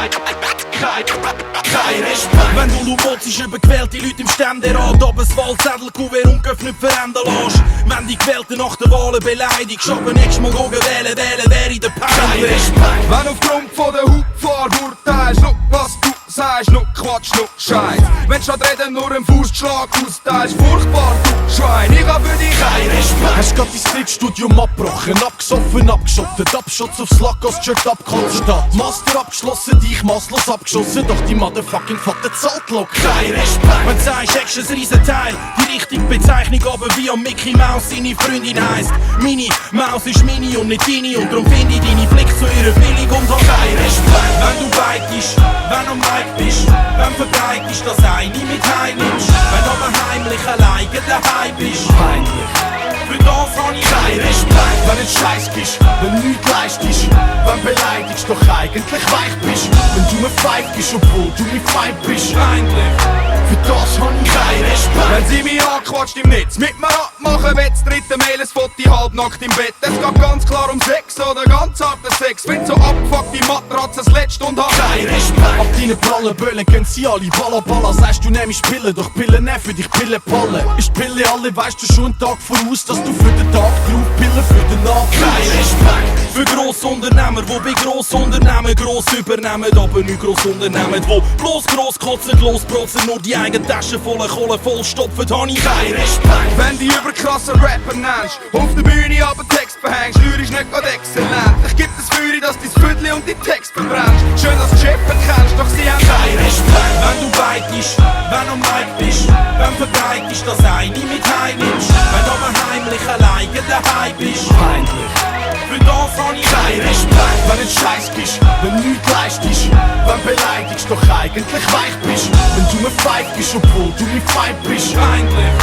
kein Respekt. Wenn du lautst über gewählte Leute im Ständerat, aber das Wahlzettel Kuvert ungeöffnet verändern lässt. Wenn die Gewählten nach der Wahlen beleidigst, aber nächstes Mal gehen wählen, wäre ich der peinlich. Wenn aufgrund von der Hautfarbe urteilst, schau was du sagst, schau Quatsch, schau Scheiß. Wenn statt reden nur einen Faustschlag austeilst, furchtbar du Schwein, ich hab für dich kein Respekt. Hast grad dein Skriptstudium abgebrochen, abgesoffen, abgeschottet, Abschutz aufs Lack, als Shirt abgekotzt hat. Master abgeschlossen, dich maßlos abgeschossen, doch die Motherfucking Vater zahlt locker. Kein Respekt. Wenn du sagst, Action ist ein Riesenteil, die richtige Bezeichnung aber wie am Mickey Mouse seine Freundin heisst. Meine Maus ist mini und nicht deine und darum finde ich deine Blick zu ihrer billig und hab kein Respekt. Wenn du beitest, wenn du am Mic bist, wenn verbreitest, dass eine mit heimnimmst, wenn du aber heimlich alleine daheim bist. Peinlich. Für das hab ich kein Respekt. Wenn du Scheiß bist, wenn du nichts leistest, wenn beleidigst, doch eigentlich weich bist. Wenn du mir feigst, obwohl du nicht Feind bist. Peinlich. Für das hab ich kein Respekt. Wenn sie mich anquatscht im Netz, mit mir abmachen, wenn's dritte Mail, es Foto halbnackt im Bett. Es geht ganz klar um Sex oder ganz harten Sex. Find so abgefuckte Matratze das letzte und hab kein Respekt. Ab deinen prallen Böllen gehen sie alle Balla Balla. Sagst du nämlich Pillen, doch Pillen nicht für dich Pillen Palle. Ist die Pille alle, weißt du schon einen Tag voraus, dass du für den Tag drauf Pillen für den Nacht. Kein Respekt. Für Grossunternehmer, die bei Grossunternehmen gross übernehmen, aber nicht Grossunternehmen, die bloß gross kotzen, losprotzen, nur die eigene Tasche voller Kohle vollstopfen, hab ich kein Respekt. Wenn die überkrassen Rapper nennst, auf der Bühne aber Text verhängst, lyrisch nicht gerade exzellent. Ich geb das Feuer, dass dein Viertel und dein Text verbrennst. Schön, dass du Chipper kennst, doch sie haben kein Respekt. Wenn du beitest, wenn du am Mic bist, wenn verbreitest, dass eine mit heimnimmst, wenn du aber heimlich alleine daheim bist. Peinlich. Für das hab ich kein Respekt. Wenn du Scheiß bist, wenn du nichts leistest, wenn beleidigst, doch eigentlich weich bist. Wenn du mir feigst, obwohl du nicht Feind bist. Peinlich.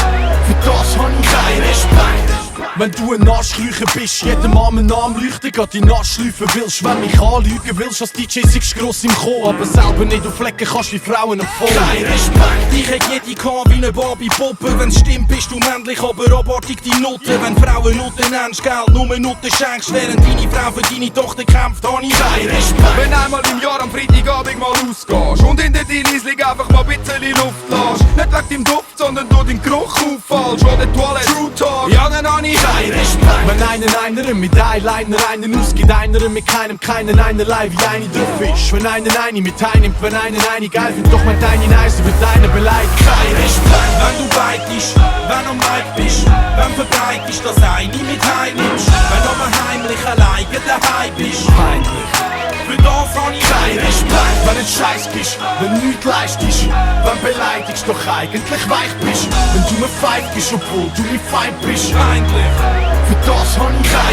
Für das hab ich kein Respekt. Wenn du ein Arschkrücher bist, jedem armen Namen leuchten, grad die Arschschleifen willst. Wenn mich anlügen willst, als DJ siehst gross im Chor, aber selber nicht auf Flecken kannst wie Frauen empfohlen. Kein Respekt. Ich hätt jede gehabt wie ne Barbie-Puppe. Wenn's stimmt, bist du männlich, aber abartig die Nutte. Wenn Frauen Nutten nennst, Geld nur Nutten schenkst, während deine Frau für deine Tochter kämpft, hab ich kein Respekt. Wenn einmal im Jahr am Freitagabend mal rausgehst und in der Dinislig einfach mal ein bisschen Luft lässt, nicht wegen deinem Duft, sondern durch den Geruch auffallst oder Toilette, True Talk, ja dann hab ich kein Respekt. Wenn einer mit Eyeliner einen ausgeht, einer mit keinen einerlei wie eine drauf ist. Wenn einer mit einnimmt, wenn einer geil findet, doch mit deine nice, wird einer beleidigt. Kein Respekt. Wenn du beitest, wenn du am Mic bist, wenn verbreitest, dass eine mit heimnimmst, wenn du aber heimlich alleine daheim bist. Peinlich. Für das hab ich kein Respekt. Wenn du Scheiß bist, wenn du nichts leistest, wenn beleidigst, doch eigentlich weich bist. Wenn du mir feigst, obwohl du nicht Feind bist. Peinlich. Für das hab ich kein